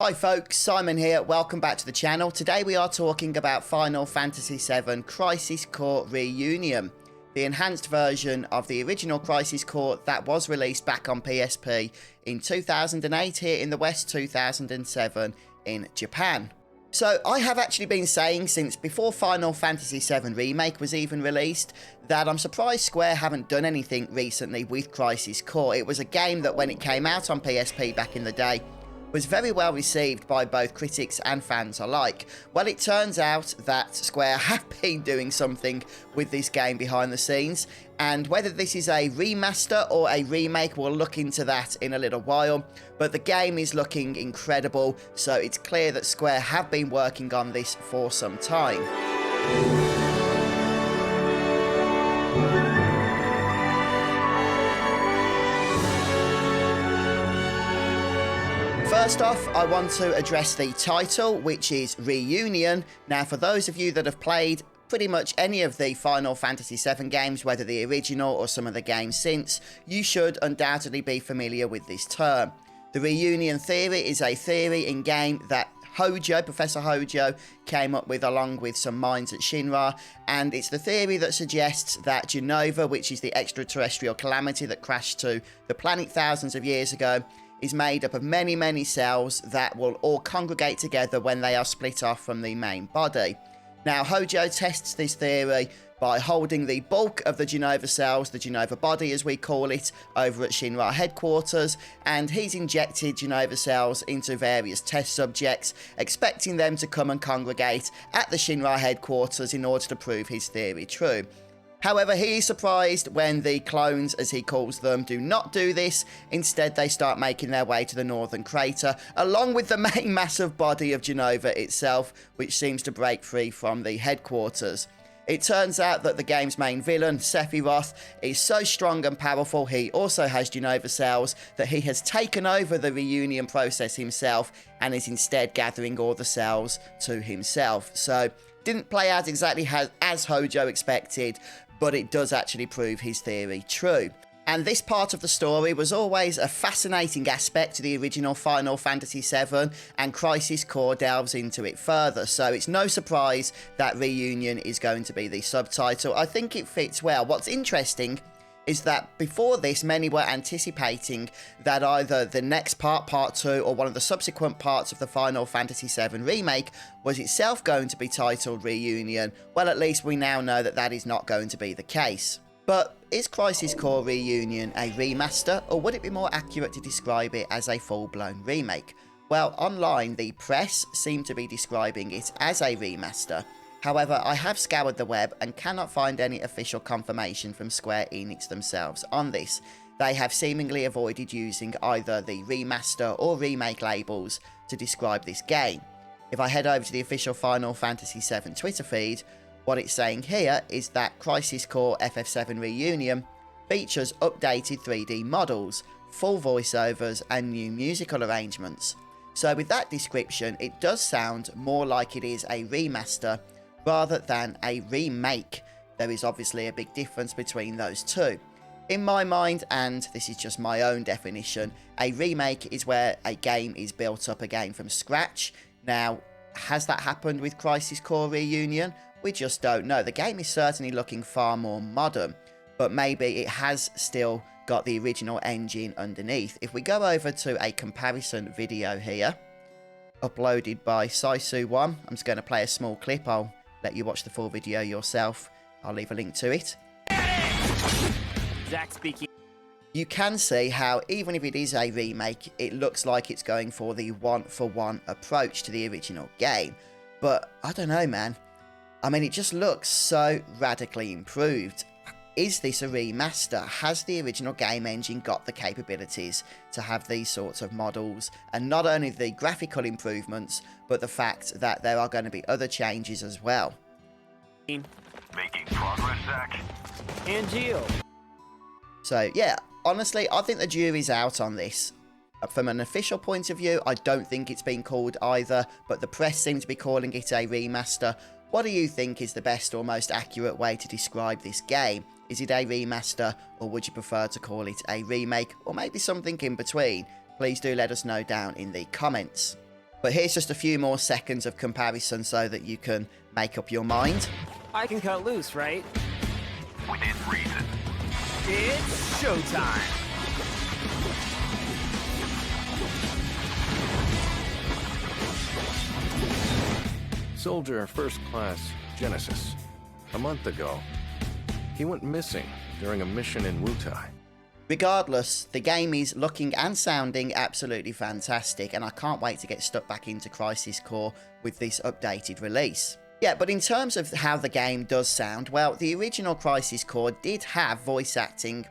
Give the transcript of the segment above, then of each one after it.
Hi folks, Simon here, welcome back to the channel. Today we are talking about Final Fantasy VII Crisis Core Reunion, the enhanced version of the original Crisis Core that was released back on PSP in 2008 here in the West, 2007 in Japan. So I have actually been saying since before Final Fantasy VII Remake was even released that I'm surprised Square haven't done anything recently with Crisis Core. It was a game that when it came out on PSP back in the day was very well received by both critics and fans alike. Well, it turns out that Square have been doing something with this game behind the scenes, and whether this is a remaster or a remake, we'll look into that in a little while, but the game is looking incredible, so it's clear that Square have been working on this for some time. First off, I want to address the title, which is Reunion. Now, for those of you that have played pretty much any of the Final Fantasy VII games, whether the original or some of the games since, you should undoubtedly be familiar with this term. The Reunion theory is a theory in-game that Professor Hojo, came up with along with some minds at Shinra, and it's the theory that suggests that Genova, which is the extraterrestrial calamity that crashed to the planet thousands of years ago, is made up of many cells that will all congregate together when they are split off from the main body. Now, Hojo tests this theory by holding the bulk of the Genova cells, the Genova body as we call it, over at Shinra headquarters, and he's injected Genova cells into various test subjects, expecting them to come and congregate at the Shinra headquarters in order to prove his theory true. However, he is surprised when the clones, as he calls them, do not do this. Instead, they start making their way to the northern crater, along with the main massive body of Genova itself, which seems to break free from the headquarters. It turns out that the game's main villain, Sephiroth, is so strong and powerful, he also has Genova cells, that he has taken over the reunion process himself and is instead gathering all the cells to himself. So, didn't play out exactly as Hojo expected, but it does actually prove his theory true. And this part of the story was always a fascinating aspect to the original Final Fantasy VII, and Crisis Core delves into it further, so it's no surprise that Reunion is going to be the subtitle. I think it fits well. What's interesting is that before this, many were anticipating that either the next part 2, or one of the subsequent parts of the Final Fantasy VII Remake was itself going to be titled Reunion. Well, at least we now know that that is not going to be the case. But is Crisis Core Reunion a remaster, or would it be more accurate to describe it as a full-blown remake? Well, online, the press seem to be describing it as a remaster. However, I have scoured the web and cannot find any official confirmation from Square Enix themselves on this. They have seemingly avoided using either the remaster or remake labels to describe this game. If I head over to the official Final Fantasy VII Twitter feed, what it's saying here is that Crisis Core FF7 Reunion features updated 3D models, full voiceovers and new musical arrangements. So with that description, it does sound more like it is a remaster rather than a remake. There is obviously a big difference between those two. In my mind, and this is just my own definition, a remake is where a game is built up again from scratch. Now, has that happened with Crisis Core Reunion? We just don't know. The game is certainly looking far more modern, but maybe it has still got the original engine underneath. If we go over to a comparison video here, uploaded by Saisu1, I'm just going to play a small clip. I'll let you watch the full video yourself. I'll leave a link to it. Zach speaking. You can see how, even if it is a remake, it looks like it's going for the one-for-one approach to the original game. But, I don't know, man. I mean, it just looks so radically improved. Is this a remaster? Has the original game engine got the capabilities to have these sorts of models? And not only the graphical improvements, but the fact that there are going to be other changes as well. Making progress, Zach. And Gio. So, yeah, honestly, I think the jury's out on this. From an official point of view, I don't think it's been called either, but the press seem to be calling it a remaster. What do you think is the best or most accurate way to describe this game? Is it a remaster, or would you prefer to call it a remake, or maybe something in between? Please do let us know down in the comments. But here's just a few more seconds of comparison so that you can make up your mind. I can cut loose, right? Within reason. It's showtime! Soldier First Class Genesis. A month ago, he went missing during a mission in Wutai. Regardless, the game is looking and sounding absolutely fantastic, and I can't wait to get stuck back into Crisis Core with this updated release. Yeah, but in terms of how the game does sound, well, the original Crisis Core did have voice acting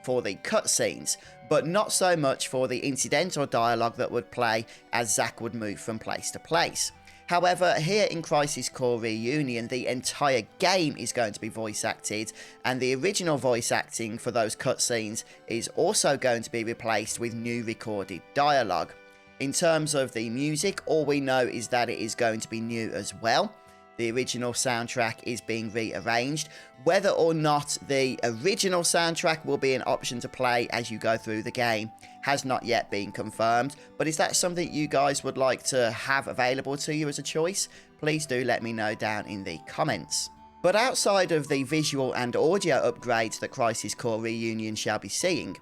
for the cutscenes, but not so much for the incidental dialogue that would play as Zack would move from place to place. However, here in Crisis Core Reunion, the entire game is going to be voice acted, and the original voice acting for those cutscenes is also going to be replaced with new recorded dialogue. In terms of the music, all we know is that it is going to be new as well. The original soundtrack is being rearranged. Whether or not the original soundtrack will be an option to play as you go through the game has not yet been confirmed, but is that something you guys would like to have available to you as a choice? Please do let me know down in the comments. But outside of the visual and audio upgrades that Crisis Core Reunion shall be seeing,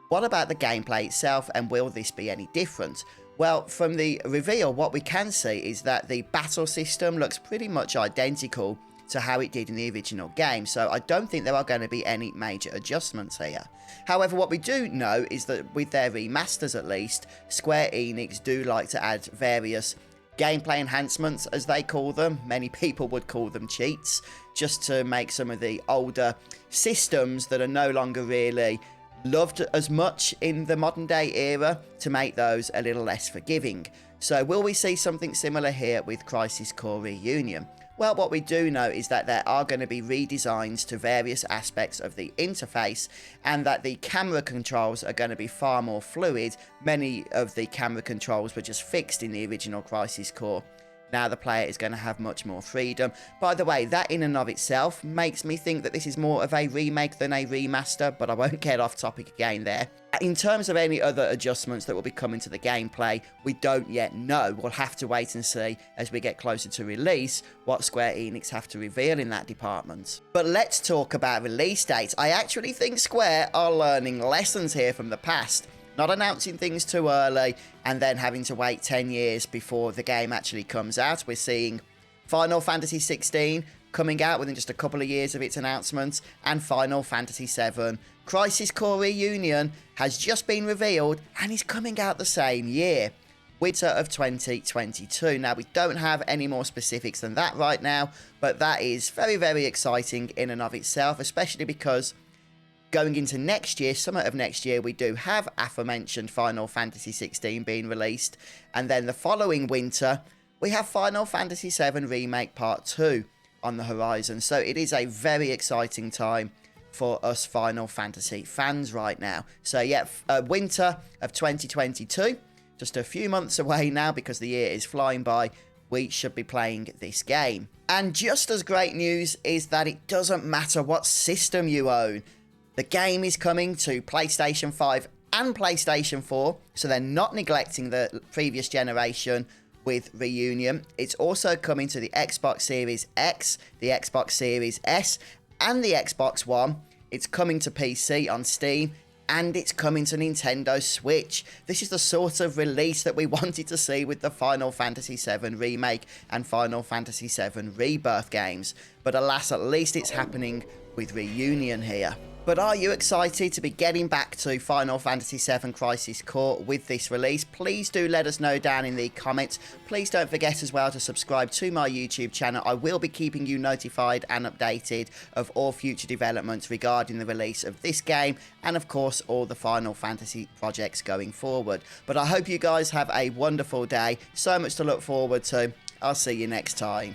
what about the gameplay itself, and will this be any different? Well, from the reveal, what we can see is that the battle system looks pretty much identical to how it did in the original game, so I don't think there are going to be any major adjustments here. However, what we do know is that with their remasters at least, Square Enix do like to add various gameplay enhancements, as they call them. Many people would call them cheats, just to make some of the older systems that are no longer really loved as much in the modern day era, to make those a little less forgiving. So will we see something similar here with Crisis Core Reunion? Well, what we do know is that there are going to be redesigns to various aspects of the interface, and that the camera controls are going to be far more fluid. Many of the camera controls were just fixed in the original Crisis Core. Now the player is going to have much more freedom. By the way, that in and of itself makes me think that this is more of a remake than a remaster, but I won't get off topic again there. In terms of any other adjustments that will be coming to the gameplay, we don't yet know. We'll have to wait and see as we get closer to release what Square Enix have to reveal in that department. But let's talk about release dates. I actually think Square are learning lessons here from the past. Not announcing things too early and then having to wait 10 years before the game actually comes out. We're seeing Final Fantasy XVI coming out within just a couple of years of its announcement, and Final Fantasy VII Crisis Core Reunion has just been revealed and is coming out the same year, winter of 2022. Now, we don't have any more specifics than that right now, but that is very, very exciting in and of itself, especially because going into next year, summer of next year, we do have aforementioned Final Fantasy XVI being released. And then the following winter, we have Final Fantasy VII Remake Part 2 on the horizon. So it is a very exciting time for us Final Fantasy fans right now. So yeah, winter of 2022, just a few months away now because the year is flying by. We should be playing this game. And just as great news is that it doesn't matter what system you own. The game is coming to PlayStation 5 and PlayStation 4, so they're not neglecting the previous generation with Reunion. It's also coming to the Xbox Series X, the Xbox Series S, and the Xbox One. It's coming to PC on Steam, and it's coming to Nintendo Switch. This is the sort of release that we wanted to see with the Final Fantasy VII Remake and Final Fantasy VII Rebirth games. But alas, at least it's happening with Reunion here. But are you excited to be getting back to Final Fantasy VII Crisis Core with this release? Please do let us know down in the comments. Please don't forget as well to subscribe to my YouTube channel. I will be keeping you notified and updated of all future developments regarding the release of this game, and of course all the Final Fantasy projects going forward. But I hope you guys have a wonderful day. So much to look forward to. I'll see you next time.